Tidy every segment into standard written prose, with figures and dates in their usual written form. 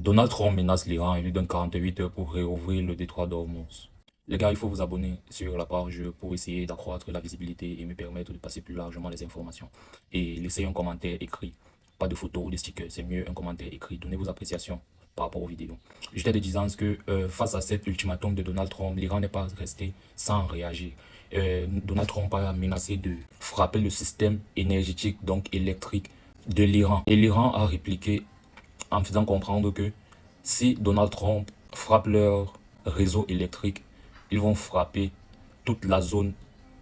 Donald Trump menace l'Iran et lui donne 48 heures pour réouvrir le détroit d'Ormuz. Les gars, il faut vous abonner sur la page pour essayer d'accroître la visibilité et me permettre de passer plus largement les informations. Et laissez un commentaire écrit, pas de photos ou de stickers, c'est mieux un commentaire écrit. Donnez vos appréciations par rapport aux vidéos. J'étais de disant que face à cet ultimatum de Donald Trump, l'Iran n'est pas resté sans réagir. Donald Trump a menacé de frapper le système énergétique, donc électrique, de l'Iran. Et l'Iran a répliqué en faisant comprendre que si Donald Trump frappe leur réseau électrique, ils vont frapper toute la zone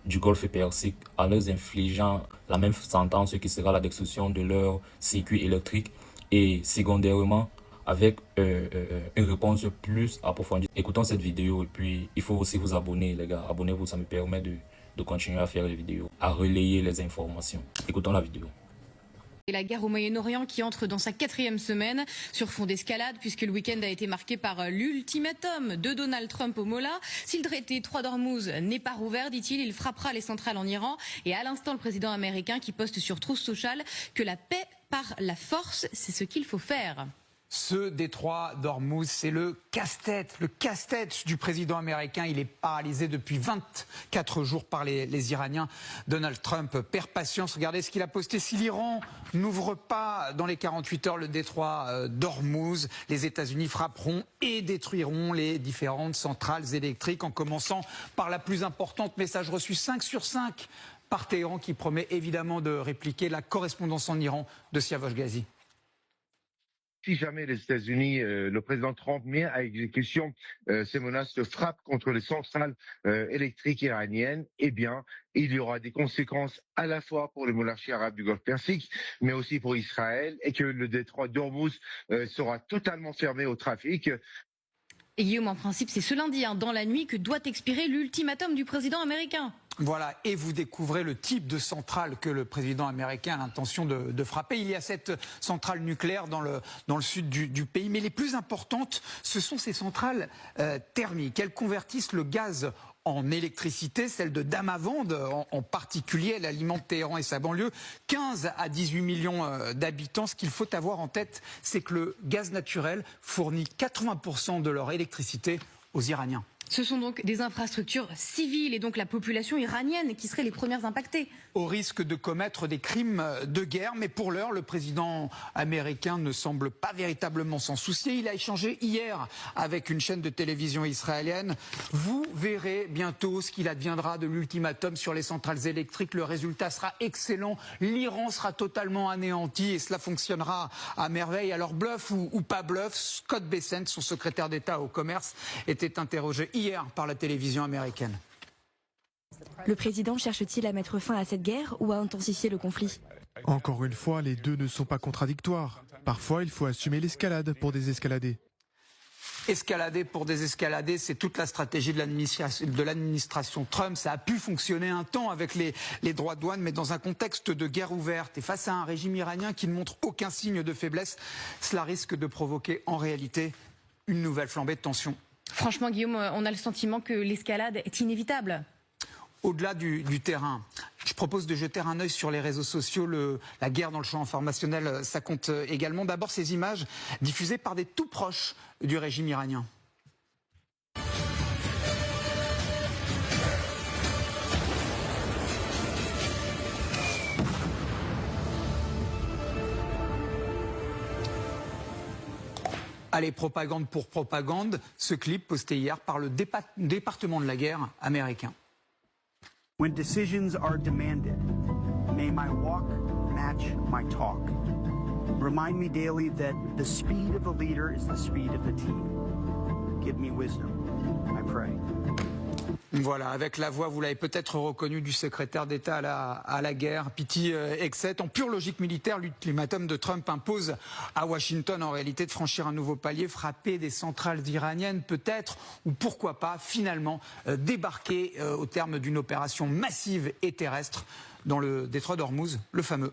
du Golfe Persique en leur infligeant la même sentence qui sera la destruction de leur circuit électrique et secondairement avec une réponse plus approfondie. Écoutons cette vidéo et puis il faut aussi vous abonner les gars, abonnez-vous, ça me permet de continuer à faire les vidéos, à relayer les informations. Écoutons la vidéo. Et la guerre au Moyen-Orient qui entre dans sa 4e semaine sur fond d'escalade puisque le week-end a été marqué par l'ultimatum de Donald Trump au Mollah. Si le traité 3 d'Ormuz n'est pas rouvert, dit-il, il frappera les centrales en Iran. Et à l'instant, le président américain qui poste sur Truth Social que la paix par la force, c'est ce qu'il faut faire. Ce détroit d'Ormuz, c'est le casse-tête du président américain. Il est paralysé depuis 24 jours par les Iraniens. Donald Trump perd patience. Regardez ce qu'il a posté. Si l'Iran n'ouvre pas dans les 48 heures le détroit d'Ormuz, les États-Unis frapperont et détruiront les différentes centrales électriques, en commençant par la plus importante. Message reçu 5 sur 5 par Téhéran, qui promet évidemment de répliquer la correspondance en Iran de Siavosh Ghazi. Si jamais les États-Unis, le président Trump met à exécution ces menaces de frappe contre les centrales électriques iraniennes, eh bien, il y aura des conséquences à la fois pour les monarchies arabes du Golfe Persique, mais aussi pour Israël, et que le détroit d'Ormuz sera totalement fermé au trafic. Et Guillaume, en principe, c'est ce lundi, dans la nuit, que doit expirer l'ultimatum du président américain. Voilà, et vous découvrez le type de centrale que le président américain a l'intention de frapper. Il y a 7 centrales nucléaires dans le sud du pays, mais les plus importantes, ce sont ces centrales thermiques. Elles convertissent le gaz en électricité, celle de Damavand en particulier, elle alimente Téhéran et sa banlieue, 15 à 18 millions d'habitants. Ce qu'il faut avoir en tête, c'est que le gaz naturel fournit 80% de leur électricité aux Iraniens. Ce sont donc des infrastructures civiles et donc la population iranienne qui seraient les premières impactées. Au risque de commettre des crimes de guerre, mais pour l'heure, le président américain ne semble pas véritablement s'en soucier. Il a échangé hier avec une chaîne de télévision israélienne. Vous verrez bientôt ce qu'il adviendra de l'ultimatum sur les centrales électriques. Le résultat sera excellent. L'Iran sera totalement anéanti et cela fonctionnera à merveille. Alors bluff ou pas bluff, Scott Bessent, son secrétaire d'État au commerce, était interrogé hier par la télévision américaine. Le président cherche-t-il à mettre fin à cette guerre ou à intensifier le conflit? Encore une fois, les deux ne sont pas contradictoires. Parfois, il faut assumer l'escalade pour désescalader. Escalader pour désescalader, c'est toute la stratégie de l'administration Trump. Ça a pu fonctionner un temps avec les droits de douane, mais dans un contexte de guerre ouverte et face à un régime iranien qui ne montre aucun signe de faiblesse, cela risque de provoquer en réalité une nouvelle flambée de tension. Franchement, Guillaume, on a le sentiment que l'escalade est inévitable. Au-delà du terrain, je propose de jeter un œil sur les réseaux sociaux. La guerre dans le champ informationnel, ça compte également. D'abord, ces images diffusées par des tout proches du régime iranien. Allez, propagande pour propagande, ce clip posté hier par le département de la guerre américain. When decisions are demanded, may my walk match my talk. Remind me daily that the speed of the leader is the speed of the team. Give me wisdom, I pray. Voilà, avec la voix, vous l'avez peut-être reconnu, du secrétaire d'État à la guerre, Pete Hegseth. En pure logique militaire, l'ultimatum de Trump impose à Washington, en réalité, de franchir un nouveau palier, frapper des centrales iraniennes, peut-être, ou pourquoi pas, finalement, débarquer au terme d'une opération massive et terrestre dans le détroit d'Ormuz, le fameux.